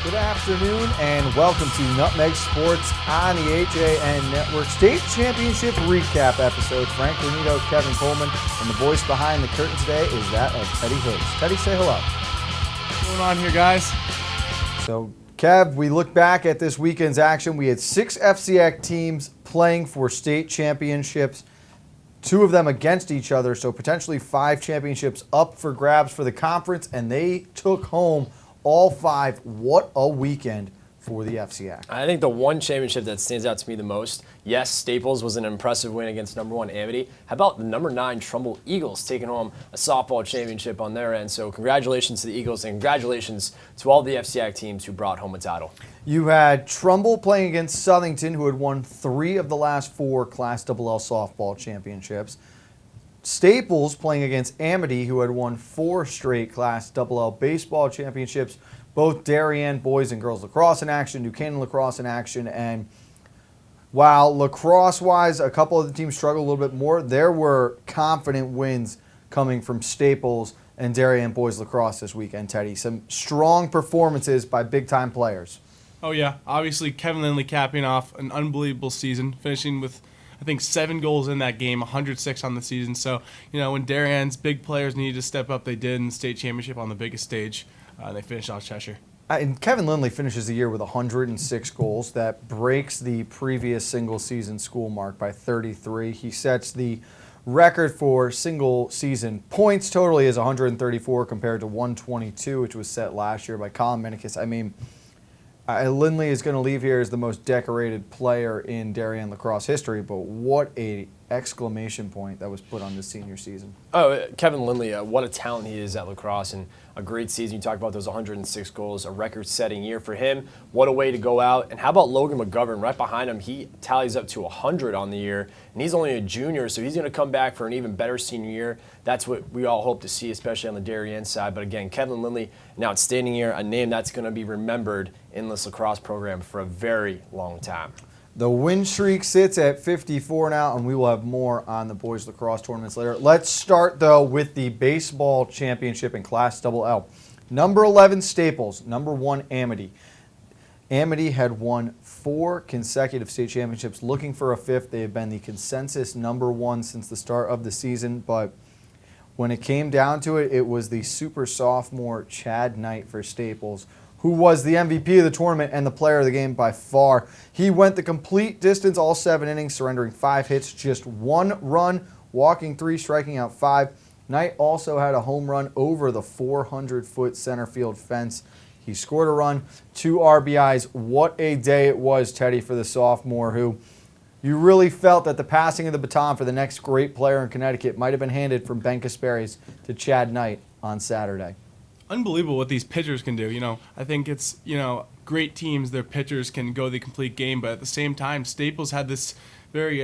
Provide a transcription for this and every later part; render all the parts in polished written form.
Good afternoon and welcome to Nutmeg Sports on the HAN Network State Championship Recap episode. Frank Granito, Kevin Coleman, and the voice behind the curtain today is that of Teddy Higgs. Teddy, say hello. What's going on here, guys? So, Kev, we look back at this weekend's action. We had 6 FCAC teams playing for state championships, 2 of them against each other, so potentially 5 championships up for grabs for the conference, and they took home all 5. What a weekend for the FCAC. I think the one championship that stands out to me the most, yes, Staples was an impressive win against number 1 Amity. How about the number 9 Trumbull Eagles taking home a softball championship on their end? So congratulations to the Eagles and congratulations to all the FCAC teams who brought home a title. You had Trumbull playing against Southington, who had won 3 of the last 4 Class LL softball championships. Staples playing against Amity, who had won 4 straight Class LL baseball championships. Both Darien boys and girls lacrosse in action, New Canaan lacrosse in action, and while lacrosse-wise a couple of the teams struggled a little bit more, there were confident wins coming from Staples and Darien boys lacrosse this weekend, Teddy. Some strong performances by big-time players. Oh, yeah. Obviously, Kevin Lindley capping off an unbelievable season, finishing with, I think, 7 goals in that game, 106 on the season. So, when Darien's big players needed to step up, they did in the state championship on the biggest stage. They finished off Cheshire. And Kevin Lindley finishes the year with 106 goals. That breaks the previous single-season school mark by 33. He sets the record for single-season points totally is 134 compared to 122, which was set last year by Colin Minikis. I mean, Lindley is going to leave here as the most decorated player in Darien lacrosse history, but what a exclamation point that was put on this senior season. Oh, Kevin Lindley, what a talent he is at lacrosse, and a great season. You talk about those 106 goals, a record-setting year for him. What a way to go out. And how about Logan McGovern right behind him? He tallies up to 100 on the year, and he's only a junior, so he's going to come back for an even better senior year. That's what we all hope to see, especially on the Darien side. But again, Kevin Lindley, an outstanding year, a name that's going to be remembered in this lacrosse program for a very long time. The win streak sits at 54 now, and we will have more on the boys lacrosse tournaments later. Let's start, though, with the baseball championship in Class LL. Number 11, Staples. Number 1, Amity. Amity had won 4 consecutive state championships, looking for a 5th. They have been the consensus number 1 since the start of the season, but when it came down to it, it was the super sophomore Chad Knight for Staples, who was the MVP of the tournament and the player of the game by far. He went the complete distance, all 7 innings, surrendering 5 hits, just 1 run, walking 3, striking out 5. Knight also had a home run over the 400-foot center field fence. He scored a run, 2 RBIs. What a day it was, Teddy, for the sophomore, who you really felt that the passing of the baton for the next great player in Connecticut might have been handed from Ben Kasperius to Chad Knight on Saturday. Unbelievable what these pitchers can do. I think it's, great teams, their pitchers can go the complete game, but at the same time, Staples had this very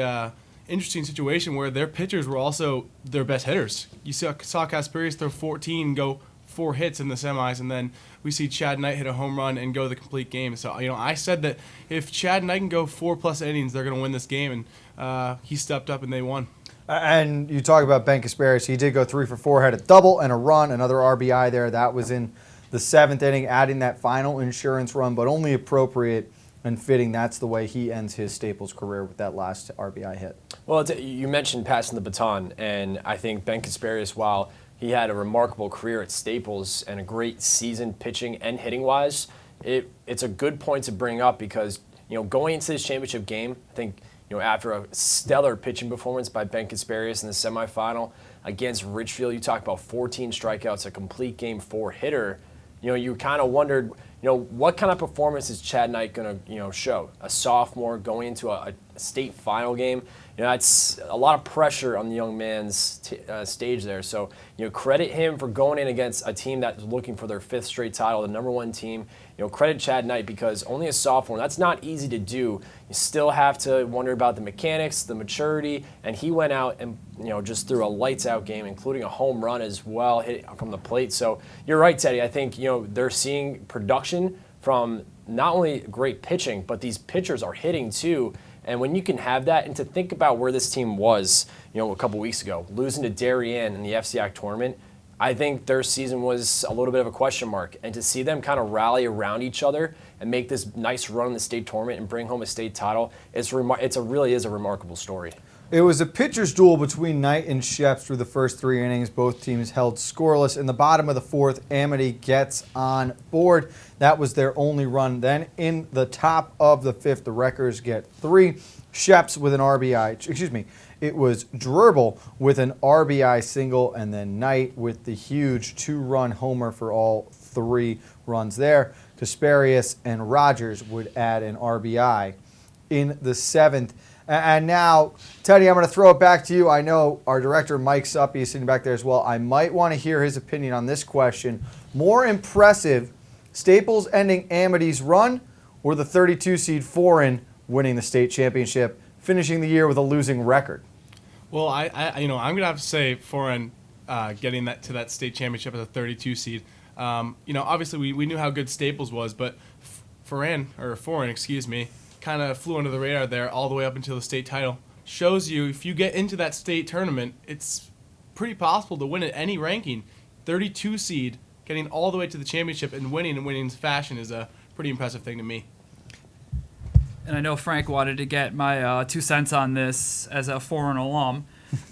interesting situation where their pitchers were also their best hitters. You saw Kasperius throw 14, go 4 hits in the semis, and then we see Chad Knight hit a home run and go the complete game. So, I said that if Chad Knight can go 4+ innings, they're going to win this game, and he stepped up and they won. And you talk about Ben Kasperius. He did go 3 for 4, had a double and a run, another RBI there. That was in the 7th inning, adding that final insurance run, but only appropriate and fitting. That's the way he ends his Staples career with that last RBI hit. Well, you mentioned passing the baton, and I think Ben Kasperius, while he had a remarkable career at Staples and a great season pitching and hitting-wise, it's a good point to bring up because, going into this championship game, I think, after a stellar pitching performance by Ben Kasperius in the semifinal against Richfield, you talk about 14 strikeouts, a complete game 4 hitter. You kind of wondered, what kind of performance is Chad Knight going to, show? A sophomore going into a state final game. That's a lot of pressure on the young man's stage there. So, credit him for going in against a team that's looking for their 5th straight title, the number 1 team. Credit Chad Knight because only a sophomore, that's not easy to do. You still have to wonder about the mechanics, the maturity, and he went out and, just threw a lights-out game, including a home run as well, hit from the plate. So you're right, Teddy. I think, they're seeing production from not only great pitching, but these pitchers are hitting too. And when you can have that, and to think about where this team was, a couple weeks ago, losing to Darien in the FCAC tournament, I think their season was a little bit of a question mark. And to see them kind of rally around each other and make this nice run in the state tournament and bring home a state title, really is a remarkable story. It was a pitcher's duel between Knight and Sheps through the first 3 innings. Both teams held scoreless. In the bottom of the 4th, Amity gets on board. That was their only run. Then in the top of the 5th, the Wreckers get 3. Sheps with an RBI. It was Dribble with an RBI single, and then Knight with the huge 2-run homer for all 3 runs there. Kasparius and Rogers would add an RBI in the 7th. And now, Teddy, I'm going to throw it back to you. I know our director, Mike Suppy, is sitting back there as well. I might want to hear his opinion on this question. More impressive, Staples ending Amity's run or the 32 seed Foreign winning the state championship, finishing the year with a losing record? Well, I'm gonna have to say Foreign getting that to that state championship as a 32 seed. Obviously we knew how good Staples was, but Foreign, kind of flew under the radar there all the way up until the state title. Shows you if you get into that state tournament, it's pretty possible to win at any ranking. 32 seed, getting all the way to the championship and winning in winning fashion is a pretty impressive thing to me. And I know Frank wanted to get my 2 cents on this as a Foreign alum,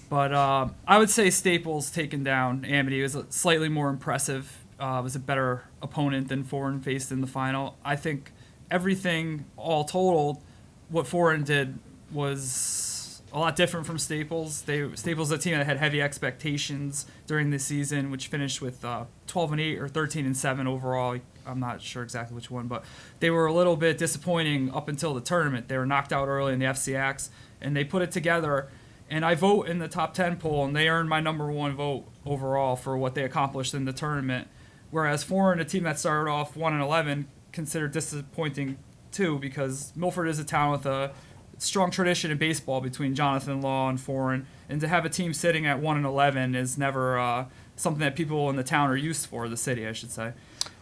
but I would say Staples taking down Amity was slightly more impressive. Was a better opponent than Foreign faced in the final. I think everything all totaled, what Foreign did was a lot different from Staples. Staples is a team that had heavy expectations during the season, which finished with 12-8 or 13-7 overall. I'm not sure exactly which one, but they were a little bit disappointing up until the tournament. They were knocked out early in the FCX, and they put it together. And I vote in the top 10 poll, and they earned my number 1 vote overall for what they accomplished in the tournament. Whereas Foreign, a team that started off 1-11, considered disappointing too, because Milford is a town with a strong tradition in baseball between Jonathan Law and Foreign, and to have a team sitting at 1-11 is never something that people in the town are used for, the city, I should say.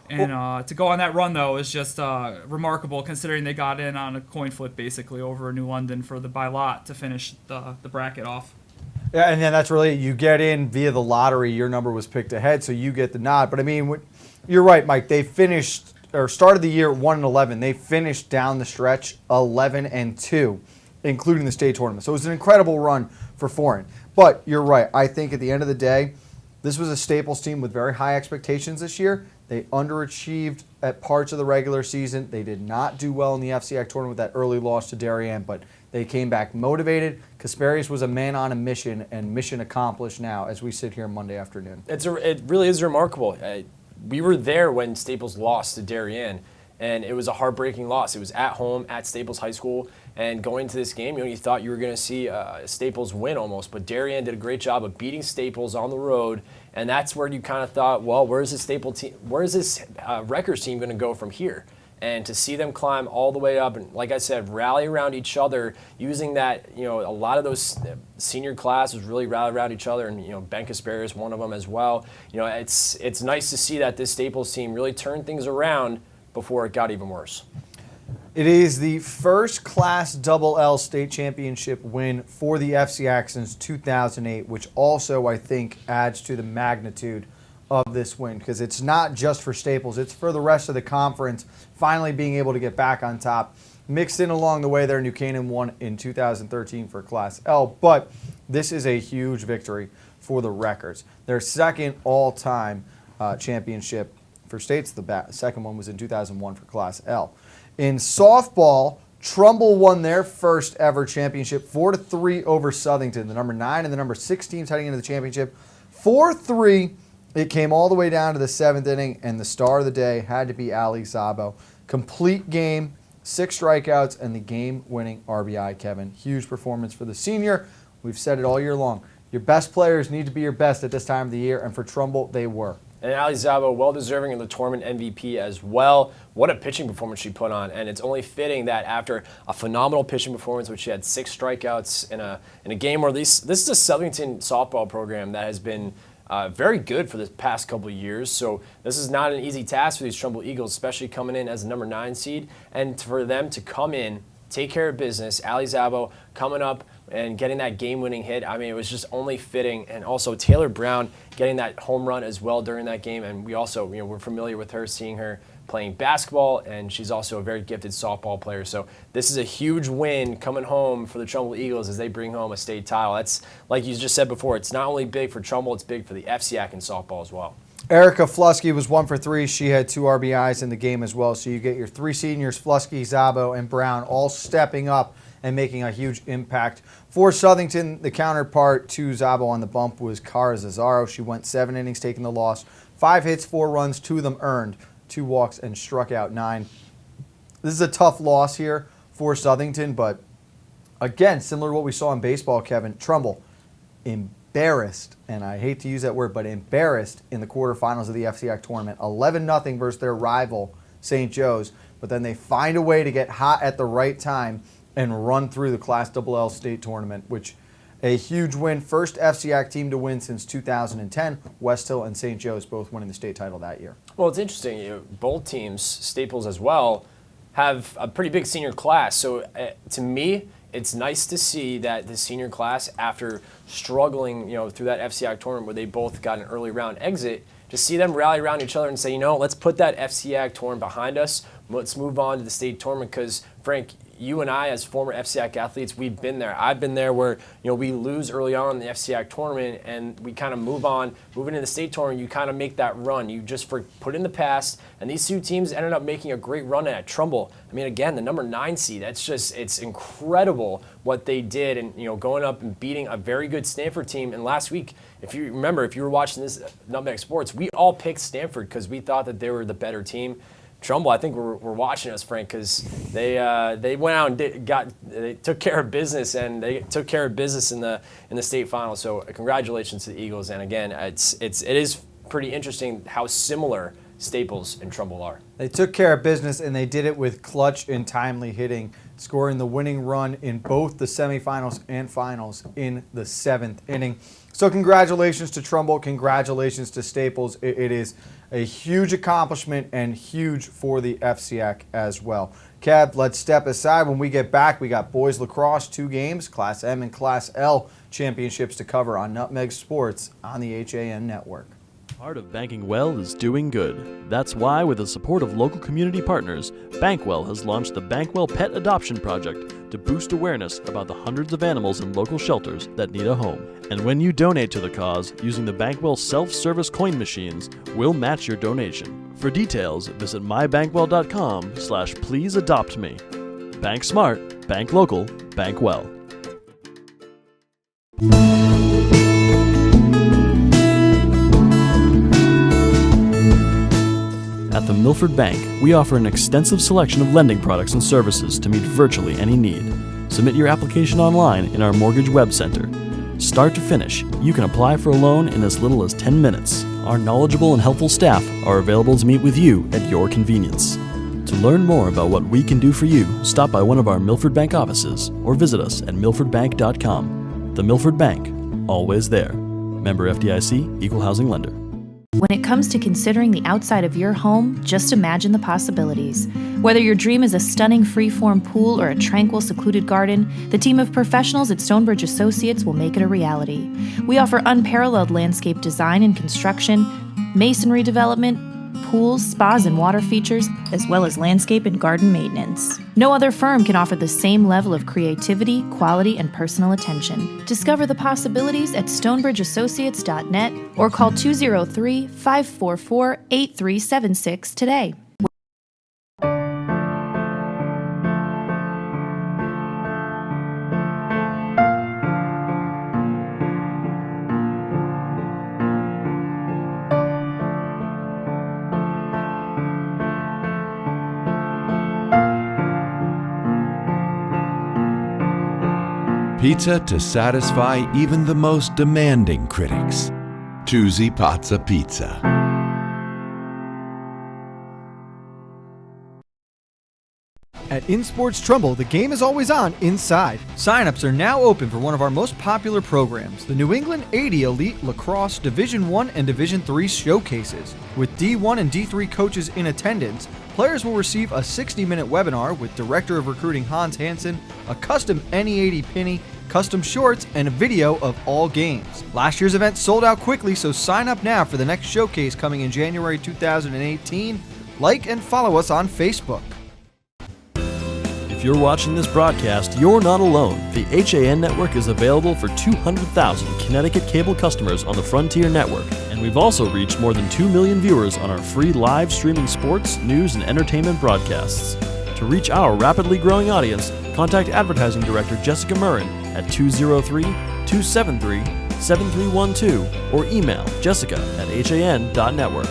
And to go on that run, though, is just remarkable, considering they got in on a coin flip, basically, over New London for the by lot to finish the bracket off. Yeah, and then that's really it. You get in via the lottery. Your number was picked ahead, so you get the nod. But, I mean, you're right, Mike. They finished or started the year at 1-11. They finished down the stretch 11-2, including the state tournament. So it was an incredible run for Foreign. But you're right. I think at the end of the day, this was a Staples team with very high expectations this year. They underachieved at parts of the regular season. They did not do well in the FCX tournament with that early loss to Darien, but they came back motivated. Kasparius was a man on a mission, and mission accomplished now as we sit here Monday afternoon. It really is remarkable. We were there when Staples lost to Darien, and it was a heartbreaking loss. It was at home at Staples High School, and going to this game, you thought you were going to see Staples win almost, but Darien did a great job of beating Staples on the road, and that's where you kind of thought, well, where's this Wreckers team going to go from here? And to see them climb all the way up and, like I said, rally around each other, using that, a lot of those senior classes really rally around each other, and Ben Kasparius, one of them as well. It's nice to see that this Staples team really turned things around before it got even worse. It is the first Class Double-L state championship win for the FCX since 2008, which also, I think, adds to the magnitude of this win, because it's not just for Staples, it's for the rest of the conference finally being able to get back on top. Mixed in along the way there, New Canaan won in 2013 for Class L, but this is a huge victory for the Wreckers. Their second all-time championship for states. The second one was in 2001 for Class L. In softball, Trumbull won their first ever championship 4-3 over Southington, the number 9 and the number 6 teams heading into the championship. 4-3. It came all the way down to the 7th inning, and the star of the day had to be Ali Zabo. Complete game, 6 strikeouts, and the game-winning RBI, Kevin. Huge performance for the senior. We've said it all year long. Your best players need to be your best at this time of the year, and for Trumbull, they were. And Ali Zabo, well-deserving of the tournament MVP as well. What a pitching performance she put on. And it's only fitting that after a phenomenal pitching performance, which she had 6 strikeouts in a game where this is a Southington softball program that has been very good for the past couple of years. So this is not an easy task for these Trumbull Eagles, especially coming in as a number 9 seed. And for them to come in, take care of business, Ali Zabo coming up and getting that game-winning hit. I mean, it was just only fitting. And also Taylor Brown getting that home run as well during that game. And we also, we're familiar with her, seeing her playing basketball, and she's also a very gifted softball player. So this is a huge win coming home for the Trumbull Eagles as they bring home a state title. That's, like you just said before, it's not only big for Trumbull, it's big for the FCIAC in softball as well. Erica Flusky was 1 for 3. She had 2 RBIs in the game as well. So you get your 3 seniors, Flusky, Zabo, and Brown, all stepping up and making a huge impact. For Southington, the counterpart to Zabo on the bump was Cara Zazzaro. She went 7 innings, taking the loss. 5 hits, 4 runs, 2 of them earned, 2 walks, and struck out 9. This is a tough loss here for Southington, but again, similar to what we saw in baseball, Kevin, Trumbull embarrassed, and I hate to use that word, but embarrassed in the quarterfinals of the FCIAC tournament. 11-0 versus their rival, St. Joe's, but then they find a way to get hot at the right time and run through the Class XL state tournament, which a huge win. First FCIAC team to win since 2010. West Hill and St. Joe's both winning the state title that year. Well, it's interesting. Both teams, Staples as well, have a pretty big senior class. So to me, it's nice to see that the senior class, after struggling, through that FCIAC tournament where they both got an early round exit, to see them rally around each other and say, let's put that FCIAC tournament behind us. Let's move on to the state tournament, because Frank, you and I, as former FCIAC athletes, we've been there. I've been there where, we lose early on in the FCIAC tournament and we kind of move into the state tournament. You kind of make that run. You just put in the past, and these 2 teams ended up making a great run at Trumbull. I mean, again, the number 9 seed, it's incredible what they did, and, going up and beating a very good Stanford team. And last week, if you remember, if you were watching this Nutmeg Sports, we all picked Stanford because we thought that they were the better team. Trumbull, I think we're watching us, Frank, because they went out and they took care of business, and they took care of business in the state final. So congratulations to the Eagles. And again, it is pretty interesting how similar Staples and Trumbull are. They took care of business, and they did it with clutch and timely hitting, scoring the winning run in both the semifinals and finals in the 7th inning. So congratulations to Trumbull. Congratulations to Staples. It is a huge accomplishment and huge for the FCIAC as well. Kev, let's step aside. When we get back, we got boys lacrosse, 2 games, Class M and Class L championships to cover on Nutmeg Sports on the HAN network. Part of banking well is doing good. That's why, with the support of local community partners, Bankwell has launched the Bankwell Pet Adoption Project to boost awareness about the hundreds of animals in local shelters that need a home. And when you donate to the cause using the Bankwell self-service coin machines, we'll match your donation. For details, visit mybankwell.com/pleaseadoptme. Bank smart, bank local, bank well. At the Milford Bank, we offer an extensive selection of lending products and services to meet virtually any need. Submit your application online in our Mortgage Web Center. Start to finish, you can apply for a loan in as little as 10 minutes. Our knowledgeable and helpful staff are available to meet with you at your convenience. To learn more about what we can do for you, stop by one of our Milford Bank offices or visit us at milfordbank.com. The Milford Bank, always there. Member FDIC, Equal Housing Lender. When it comes to considering the outside of your home, just imagine the possibilities. Whether your dream is a stunning freeform pool or a tranquil, secluded garden, the team of professionals at Stonebridge Associates will make it a reality. We offer unparalleled landscape design and construction, masonry development, pools, spas, and water features, as well as landscape and garden maintenance. No other firm can offer the same level of creativity, quality, and personal attention. Discover the possibilities at stonebridgeassociates.net or call 203-544-8376 today. Pizza to satisfy even the most demanding critics. Tuesday Pazza Pizza. At InSports Trumbull, the game is always on inside. Sign-ups are now open for one of our most popular programs, the New England 80 Elite Lacrosse Division I and Division III Showcases. With D1 and D3 coaches in attendance, players will receive a 60-minute webinar with Director of Recruiting Hans Hansen, a custom NE80 Penny, custom shorts, and a video of all games. Last year's event sold out quickly, so sign up now for the next showcase coming in January 2018. Like and follow us on Facebook. If you're watching this broadcast, you're not alone. The HAN network is available for 200,000 Connecticut cable customers on the Frontier network, and we've also reached more than 2 million viewers on our free live streaming sports, news, and entertainment broadcasts. To reach our rapidly growing audience, contact Advertising Director Jessica Murrin at 203-273-7312 or email jessica@han.network.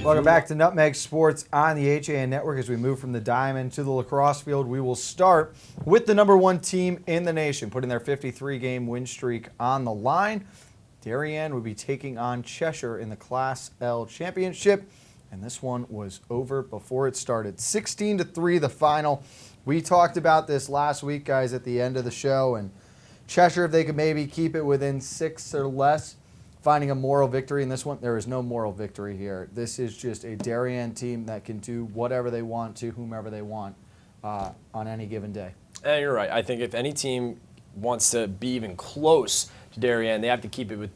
Welcome back to Nutmeg Sports on the HAN Network. As we move from the diamond to the lacrosse field, we will start with the number one team in the nation, putting their 53-game win streak on the line. Darien would be taking on Cheshire in the Class L Championship, and this one was over before it started. 16-3 the final. We talked about this last week, guys, at the end of the show, and Cheshire, if they could maybe keep it within 6 or less, finding a moral victory in this one. There is no moral victory here. This is just a Darien team that can do whatever they want to whomever they want on any given day. And you're right. I think if any team wants to be even close to Darien, they have to keep it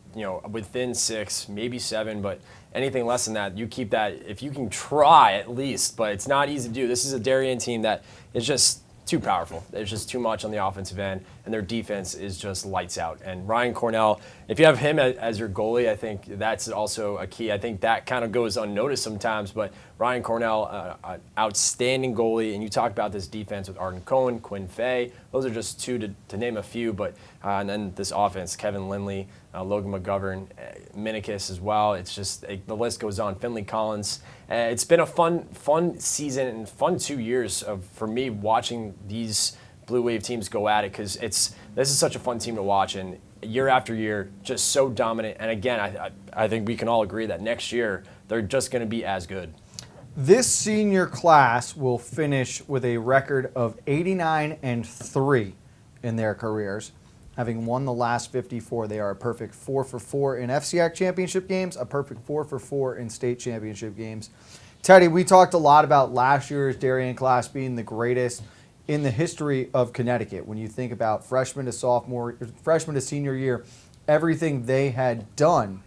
within 6, maybe 7, but anything less than that, you keep that if you can try at least, but it's not easy to do. This is a Darien team that is just too powerful. There's just too much on the offensive end, and their defense is just lights out. And Ryan Cornell, if you have him as your goalie, I think that's also a key. I think that kind of goes unnoticed sometimes, but Ryan Cornell, an outstanding goalie, and you talk about this defense with Arden Cohen, Quinn Fay. Those are just two to name a few, but and then this offense, Kevin Lindley, Logan McGovern, Minikis as well. It's just the list goes on. Finley Collins. It's been a fun season and fun 2 years for me watching these Blue Wave teams go at it, because this is such a fun team to watch, and year after year, just so dominant. And again, I think we can all agree that next year they're just going to be as good. This senior class will finish with a record of 89-3 in their careers. Having won the last 54, they are a perfect 4-for-4 in FCIAC championship games, a perfect 4-for-4 in state championship games. Teddy, we talked a lot about last year's Darien class being the greatest in the history of Connecticut. When you think about freshman to senior year, everything they had done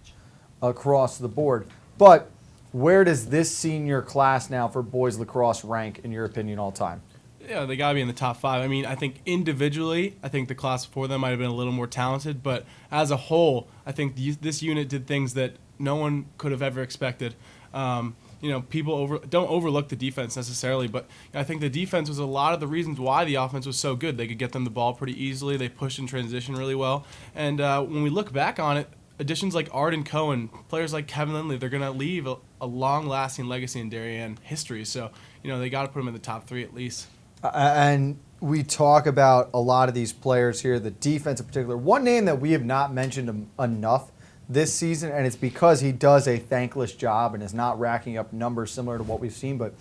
across the board. But where does this senior class now for boys lacrosse rank, in your opinion, all time? Yeah, they got to be in the top 5. I mean, I think individually, I think the class before them might have been a little more talented, but as a whole, I think this unit did things that no one could have ever expected. People don't overlook the defense necessarily, but I think the defense was a lot of the reasons why the offense was so good. They could get them the ball pretty easily. They pushed in transition really well. And when we look back on it, additions like Arden Cohen, players like Kevin Lindley, they're going to leave a long-lasting legacy in Darien history. So, they got to put them in the top 3 at least. And we talk about a lot of these players here, the defense in particular. One name that we have not mentioned enough this season, and it's because he does a thankless job and is not racking up numbers similar to what we've seen, but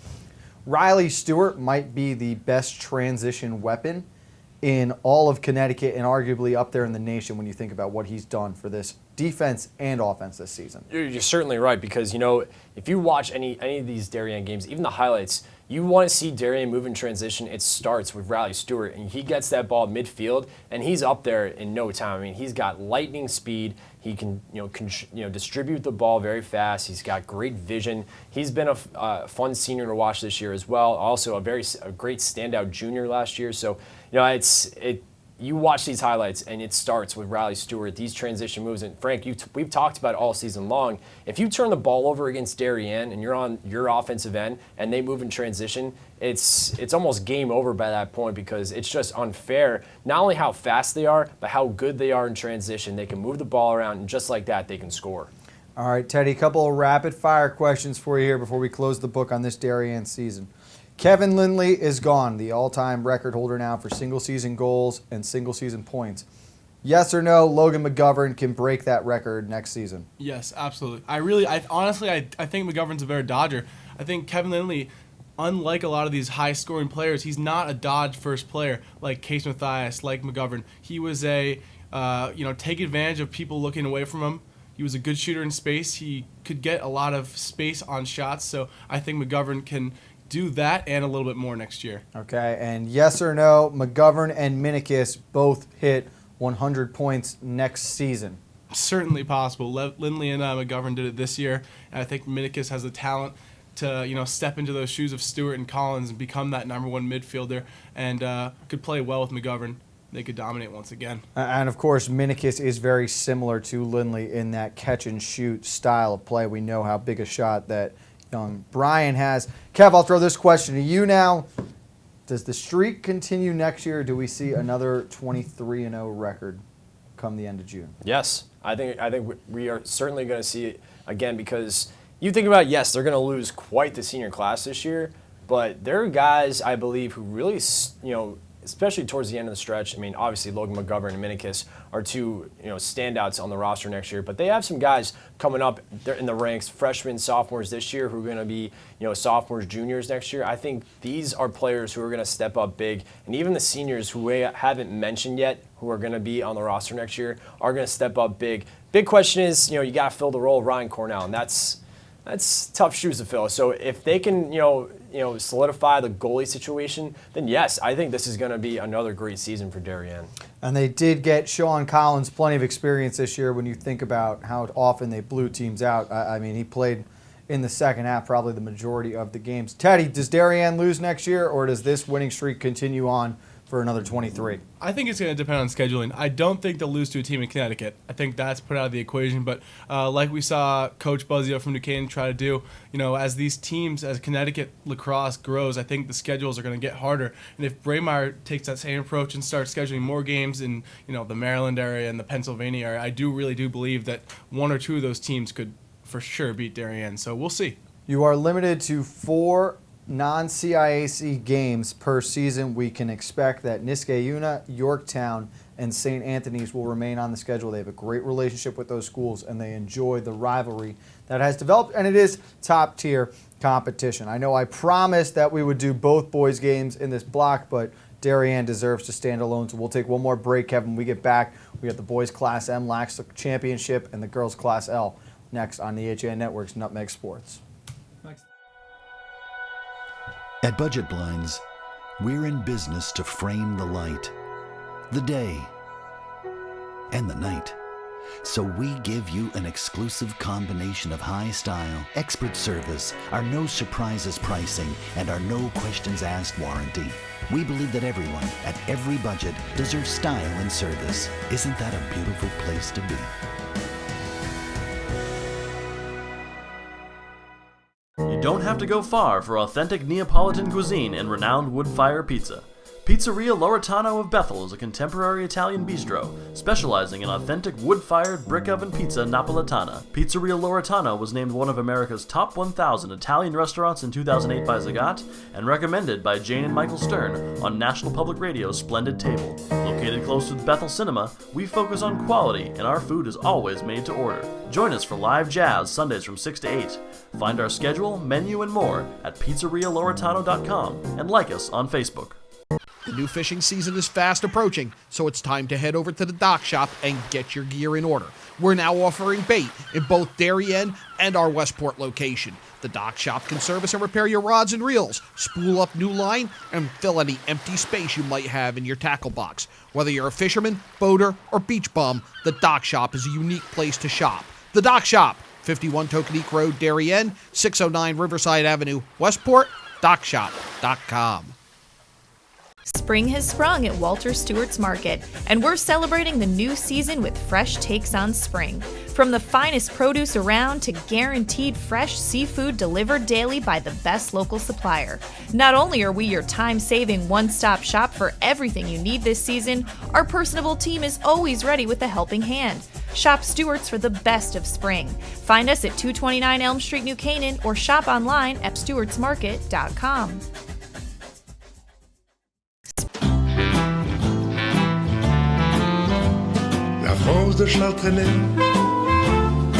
Riley Stewart might be the best transition weapon in all of Connecticut and arguably up there in the nation when you think about what he's done for this defense and offense this season. You're certainly right, because, if you watch any of these Darien games, even the highlights, you want to see Darien move in transition. It starts with Riley Stewart, and he gets that ball midfield, and he's up there in no time. I mean, he's got lightning speed. He can, distribute the ball very fast. He's got great vision. He's been a fun senior to watch this year as well. Also, a great standout junior last year. So, you watch these highlights, and it starts with Riley Stewart, these transition moves. And Frank, we've talked about it all season long. If you turn the ball over against Darien and you're on your offensive end and they move in transition, it's almost game over by that point, because it's just unfair. Not only how fast they are, but how good they are in transition. They can move the ball around, and just like that, they can score. All right, Teddy, a couple of rapid-fire questions for you here before we close the book on this Darien season. Kevin Lindley is gone, the all-time record holder now for single-season goals and single-season points. Yes or no, Logan McGovern can break that record next season? Yes, absolutely. I think McGovern's a better Dodger. I think Kevin Lindley, unlike a lot of these high-scoring players, he's not a Dodge-first player like Case Mathias, like McGovern. He was take advantage of people looking away from him. He was a good shooter in space. He could get a lot of space on shots, so I think McGovern can do that and a little bit more next year. Okay, and yes or no, McGovern and Minikis both hit 100 points next season. Certainly possible. Lindley and McGovern did it this year, and I think Minikis has the talent to step into those shoes of Stewart and Collins and become that number one midfielder, and could play well with McGovern. They could dominate once again. And of course, Minikis is very similar to Lindley in that catch and shoot style of play. We know how big a shot that young Brian has. Kev, I'll throw this question to you now. Does the streak continue next year, or do we see another 23-0 record come the end of June? Yes, I think we are certainly going to see it again, because you think about it, yes, they're going to lose quite the senior class this year, but there are guys, I believe, who really, especially towards the end of the stretch. I mean, obviously Logan McGovern and Minikis are two, standouts on the roster next year, but they have some guys coming up in the ranks, freshmen, sophomores this year, who are going to be, sophomores, juniors next year. I think these are players who are going to step up big, and even the seniors who we haven't mentioned yet, who are going to be on the roster next year, are going to step up big. Big question is, you got to fill the role of Ryan Cornell, and that's tough shoes to fill. So if they can, solidify the goalie situation, then yes, I think this is going to be another great season for Darien. And they did get Sean Collins plenty of experience this year when you think about how often they blew teams out. I mean, he played in the second half probably the majority of the games. Teddy, does Darien lose next year, or does this winning streak continue on for another 23? I think it's going to depend on scheduling. I don't think they'll lose to a team in Connecticut. I think that's put out of the equation. But like we saw Coach Buzzio from New Canaan try to do, as these teams, as Connecticut lacrosse grows, I think the schedules are going to get harder. And if Braemar takes that same approach and starts scheduling more games in, the Maryland area and the Pennsylvania area, I really do believe that one or two of those teams could for sure beat Darien. So we'll see. You are limited to 4 non-CIAC games per season. We can expect that Niskayuna, Yorktown, and St. Anthony's will remain on the schedule. They have a great relationship with those schools, and they enjoy the rivalry that has developed, and it is top-tier competition. I know I promised that we would do both boys' games in this block, but Darien deserves to stand alone, so we'll take one more break, Kevin. When we get back, we have the boys' Class M LAX Championship and the girls' Class L next on the HAN Network's Nutmeg Sports. At Budget Blinds, we're in business to frame the light, the day, and the night. So we give you an exclusive combination of high style, expert service, our no surprises pricing, and our no questions asked warranty. We believe that everyone, at every budget, deserves style and service. Isn't that a beautiful place to be? You don't have to go far for authentic Neapolitan cuisine and renowned wood-fire pizza. Pizzeria Loretano of Bethel is a contemporary Italian bistro, specializing in authentic wood-fired brick oven pizza Napolitana. Pizzeria Loretano was named one of America's top 1,000 Italian restaurants in 2008 by Zagat, and recommended by Jane and Michael Stern on National Public Radio's Splendid Table. Located close to the Bethel Cinema, we focus on quality, and our food is always made to order. Join us for live jazz Sundays from 6 to 8. Find our schedule, menu, and more at pizzerialoretano.com, and like us on Facebook. The new fishing season is fast approaching, so it's time to head over to the dock shop and get your gear in order. We're now offering bait in both Darien and our Westport location. The dock shop can service and repair your rods and reels, spool up new line, and fill any empty space you might have in your tackle box. Whether you're a fisherman, boater, or beach bum, the dock shop is a unique place to shop. The Dock Shop, 51 Tokenique Road, Darien, 609 Riverside Avenue, Westport, dockshop.com. Spring has sprung at Walter Stewart's Market, and we're celebrating the new season with fresh takes on spring. From the finest produce around to guaranteed fresh seafood delivered daily by the best local supplier. Not only are we your time-saving one-stop shop for everything you need this season, our personable team is always ready with a helping hand. Shop Stewart's for the best of spring. Find us at 229 Elm Street, New Canaan, or shop online at stewartsmarket.com. La France de Charles Trenet,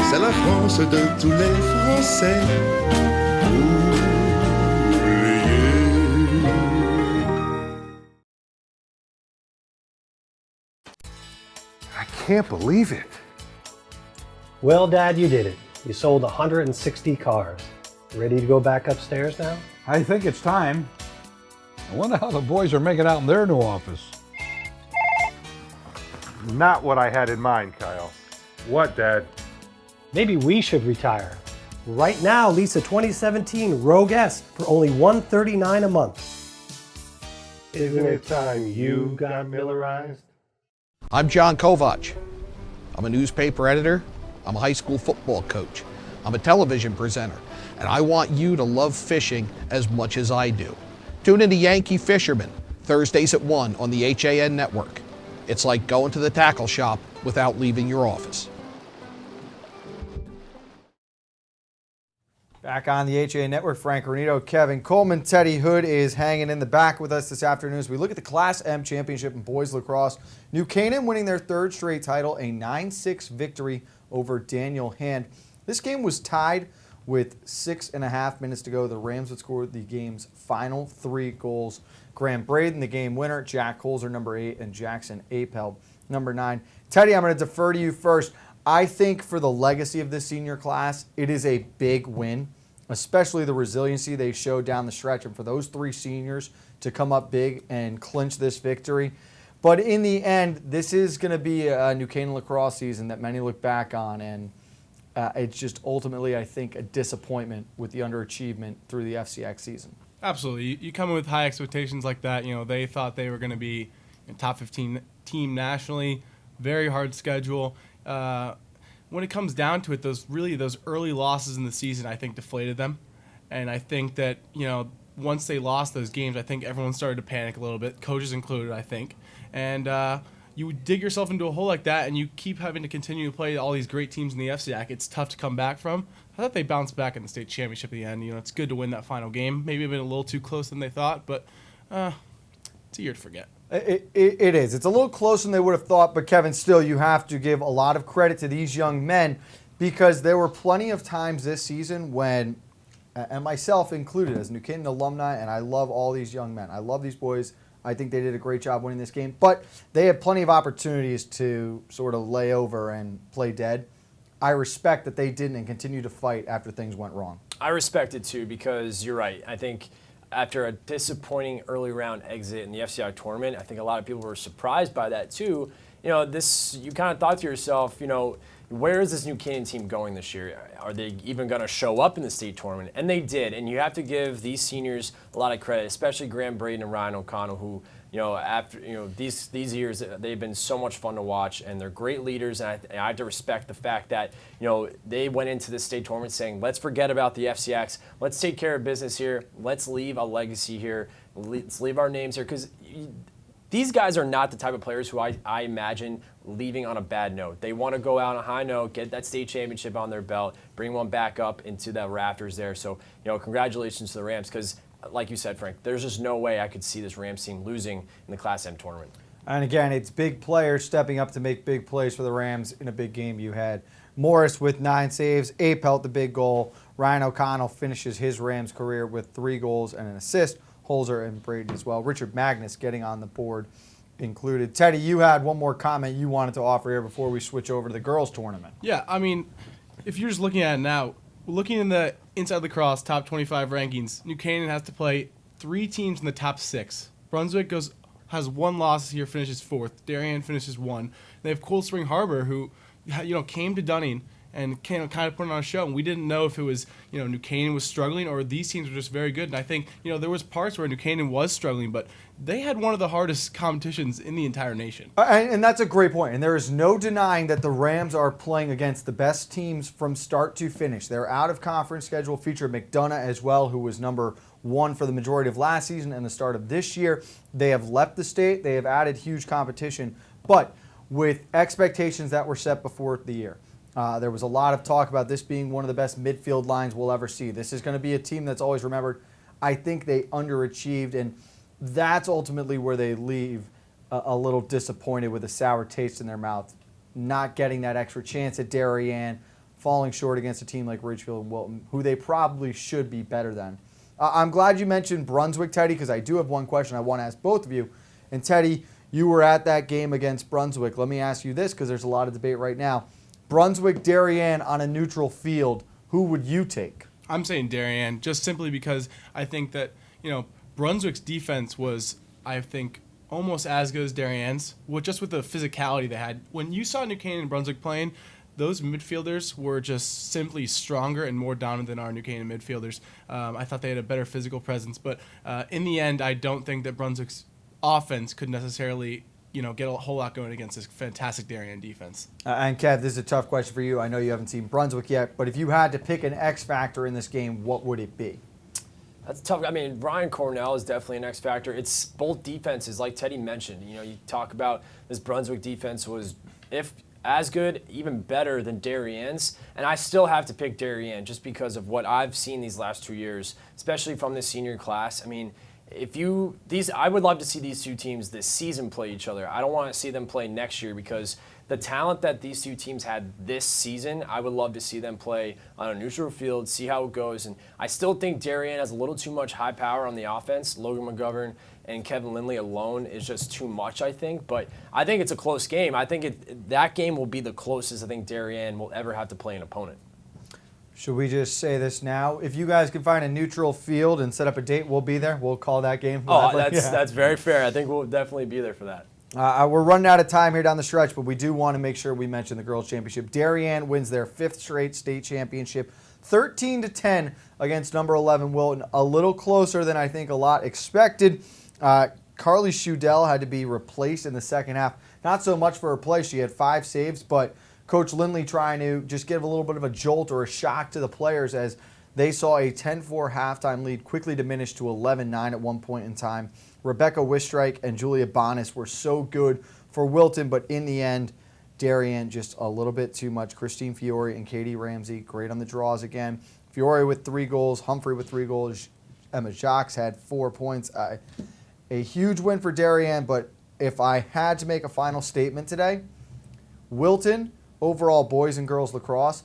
c'est la France de tous les Français. I can't believe it. Well, Dad, you did it. You sold 160 cars. Ready to go back upstairs now? I think it's time. I wonder how the boys are making out in their new office. Not what I had in mind, Kyle. What, Dad? Maybe we should retire. Right now, lease a 2017 Rogue S for only $139 a month. Isn't it time you got Millerized? I'm John Kovach. I'm a newspaper editor. I'm a high school football coach. I'm a television presenter. And I want you to love fishing as much as I do. Tune into Yankee Fisherman, Thursdays at 1 on the HAN network. It's like going to the tackle shop without leaving your office. Back on the HA Network, Frank Granito, Kevin Coleman, Teddy Hood is hanging in the back with us this afternoon as we look at the Class M Championship in boys lacrosse. New Canaan winning their third straight title, a 9-6 victory over Daniel Hand. This game was tied with 6.5 minutes to go. The Rams would score the game's final 3 goals. Graham Braden, the game winner, Jack Holzer, number 8, and Jackson Apel, number 9. Teddy, I'm going to defer to you first. I think for the legacy of this senior class, it is a big win, especially the resiliency they showed down the stretch, and for those 3 seniors to come up big and clinch this victory. But in the end, this is going to be a New Canaan lacrosse season that many look back on, and it's just ultimately, I think, a disappointment with the underachievement through the FCX season. Absolutely. You come in with high expectations like that. You know, they thought they were going to be a top 15 team nationally. Very hard schedule. When it comes down to it, those early losses in the season, I think, deflated them. And I think that, once they lost those games, I think everyone started to panic a little bit, coaches included, I think. And you dig yourself into a hole like that, and you keep having to continue to play all these great teams in the FCAC. It's tough to come back from. I thought they bounced back in the state championship at the end. It's good to win that final game. Maybe a bit a little too close than they thought, but it's a year to forget. It is. It's a little closer than they would have thought, but Kevin, still, you have to give a lot of credit to these young men because there were plenty of times this season when, and myself included as New Canaan alumni, and I love all these young men. I love these boys. I think they did a great job winning this game, but they had plenty of opportunities to sort of lay over and play dead. I respect that they didn't and continue to fight after things went wrong. I respect it too because you're right. I think after a disappointing early round exit in the FCI tournament, I think a lot of people were surprised by that too. You kind of thought to yourself, where is this New Canaan team going this year? Are they even going to show up in the state tournament? And they did. And you have to give these seniors a lot of credit, especially Graham Braden and Ryan O'Connell, who, after these years, they've been so much fun to watch, and they're great leaders. And I have to respect the fact that they went into the state tournament saying, let's forget about the FCX, let's take care of business here, let's leave a legacy here, let's leave our names here, because these guys are not the type of players who I imagine leaving on a bad note. They want to go out on a high note, get that state championship on their belt, bring one back up into the rafters there. So, congratulations to the Rams because, like you said, Frank, there's just no way I could see this Rams team losing in the Class M tournament. And again, it's big players stepping up to make big plays for the Rams in a big game. You had Morris with 9 saves, Apelt the big goal. Ryan O'Connell finishes his Rams career with 3 goals and an assist. Holzer and Brady as well. Richard Magnus getting on the board included. Teddy, you had one more comment you wanted to offer here before we switch over to the girls tournament. Yeah, I mean, if you're just looking at it now, looking in the Inside Lacrosse top 25 rankings, New Canaan has to play 3 teams in the top 6. Brunswick has 1 loss here, finishes 4th. Darien finishes 1. They have Cold Spring Harbor, who came to Dunning and kind of put on a show. And we didn't know if it was, New Canaan was struggling or these teams were just very good. And I think, there was parts where New Canaan was struggling, but they had one of the hardest competitions in the entire nation. And that's a great point. And there is no denying that the Rams are playing against the best teams from start to finish. Their out-of-conference schedule featured McDonough as well, who was number 1 for the majority of last season and the start of this year. They have left the state. They have added huge competition, but with expectations that were set before the year. There was a lot of talk about this being one of the best midfield lines we'll ever see. This is going to be a team that's always remembered. I think they underachieved, and that's ultimately where they leave a little disappointed with a sour taste in their mouth, not getting that extra chance at Darien, falling short against a team like Ridgefield and Wilton, who they probably should be better than. I'm glad you mentioned Brunswick, Teddy, because I do have one question I want to ask both of you. And Teddy, you were at that game against Brunswick. Let me ask you this, because there's a lot of debate right now. Brunswick, Darien on a neutral field, who would you take? I'm saying Darien, just simply because I think that, Brunswick's defense was, I think, almost as good as Darien's, just with the physicality they had. When you saw New Canaan and Brunswick playing, those midfielders were just simply stronger and more dominant than our New Canaan midfielders. I thought they had a better physical presence, but in the end, I don't think that Brunswick's offense could necessarily get a whole lot going against this fantastic Darien defense. And Kev, this is a tough question for you. I know you haven't seen Brunswick yet, but if you had to pick an X factor in this game, what would it be? That's tough. I mean, Ryan Cornell is definitely an X factor. It's both defenses, like Teddy mentioned. You talk about this Brunswick defense was, if as good, even better than Darien's, and I still have to pick Darien just because of what I've seen these last 2 years, especially from the senior class. I mean, I would love to see these two teams this season play each other. I don't want to see them play next year because the talent that these two teams had this season, I would love to see them play on a neutral field, see how it goes. And I still think Darien has a little too much high power on the offense. Logan McGovern and Kevin Lindley alone is just too much, I think. But I think it's a close game. I think that game will be the closest I think Darien will ever have to play an opponent. Should we just say this now? If you guys can find a neutral field and set up a date, we'll be there. We'll call that game. That's very fair. I think we'll definitely be there for that. We're running out of time here down the stretch, but we do want to make sure we mention the girls' championship. Darien wins their 5th straight state championship, 13-10 against number 11 Wilton. A little closer than I think a lot expected. Carly Schudel had to be replaced in the second half. Not so much for her play; she had 5 saves, but Coach Lindley trying to just give a little bit of a jolt or a shock to the players as they saw a 10-4 halftime lead quickly diminish to 11-9 at one point in time. Rebecca Wistreich and Julia Bonis were so good for Wilton, but in the end, Darien just a little bit too much. Christine Fiore and Katie Ramsey, great on the draws again. Fiore with 3 goals, Humphrey with 3 goals, Emma Jacques had 4 points. A huge win for Darien, but if I had to make a final statement today, Wilton, overall boys and girls lacrosse,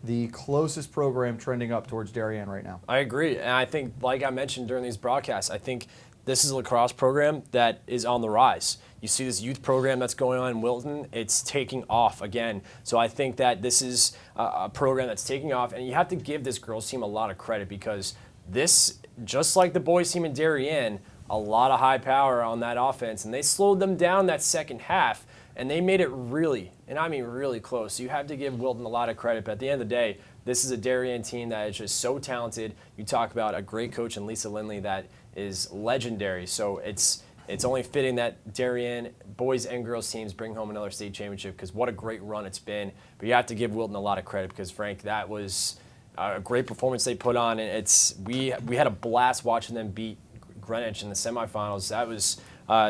the closest program trending up towards Darien right now. I agree, and I think, like I mentioned during these broadcasts, I think this is a lacrosse program that is on the rise. You see this youth program that's going on in Wilton, it's taking off again. So I think that this is a program that's taking off, and you have to give this girls team a lot of credit because this, just like the boys team in Darien, a lot of high power on that offense, and they slowed them down that second half, and they made it really, and I mean really close. You have to give Wilton a lot of credit, but at the end of the day, this is a Darien team that is just so talented. You talk about a great coach in Lisa Lindley that is legendary. So it's only fitting that Darien boys and girls teams bring home another state championship because what a great run it's been. But you have to give Wilton a lot of credit because, Frank, that was a great performance they put on. And we had a blast watching them beat Greenwich in the semifinals. That was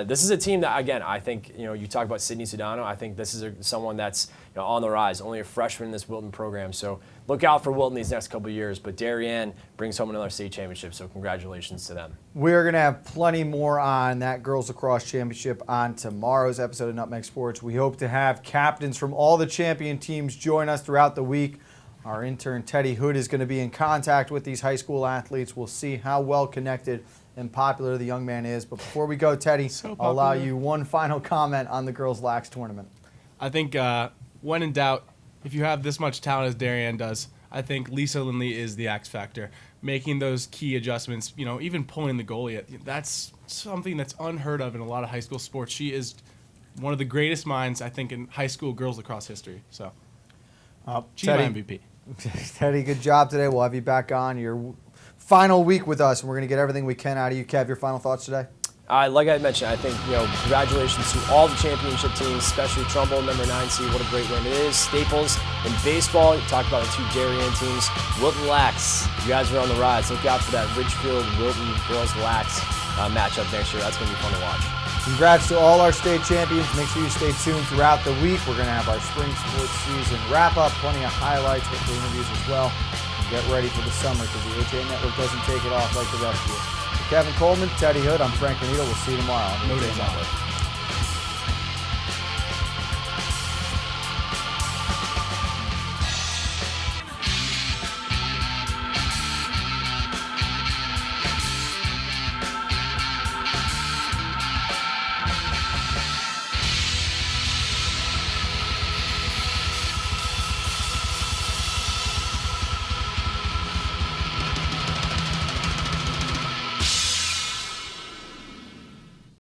this is a team that, again, I think, you talk about Sydney Sudano. I think this is someone that's on the rise, only a freshman in this Wilton program. So look out for Wilton these next couple of years. But Darien brings home another state championship, so congratulations to them. We're going to have plenty more on that girls lacrosse championship on tomorrow's episode of Nutmeg Sports. We hope to have captains from all the champion teams join us throughout the week. Our intern Teddy Hood is going to be in contact with these high school athletes. We'll see how well connected and popular the young man is. But before we go, Teddy, I'll allow you one final comment on the girls' lax tournament. I think when in doubt, if you have this much talent as Darien does, I think Lisa Lindley is the X factor. Making those key adjustments, even pulling the goalie, that's something that's unheard of in a lot of high school sports. She is one of the greatest minds, I think, in high school girls lacrosse history. So, she's my MVP. Teddy, good job today. We'll have you back on your final week with us, and we're going to get everything we can out of you. Kev, your final thoughts today? Like I mentioned, I think, congratulations to all the championship teams, especially Trumbull, number 9 seed. What a great win it is. Staples in baseball, you talked about the 2 Darien teams. Wilton Lax, you guys are on the rise. Look out for that Ridgefield-Wilton girls Lax matchup next year. That's going to be fun to watch. Congrats to all our state champions. Make sure you stay tuned throughout the week. We're going to have our spring sports season wrap-up, plenty of highlights, hopefully interviews as well. And get ready for the summer because the HA Network doesn't take it off like the rest of you. Kevin Coleman, Teddy Hood, I'm Frank Granito. We'll see you tomorrow. No days off.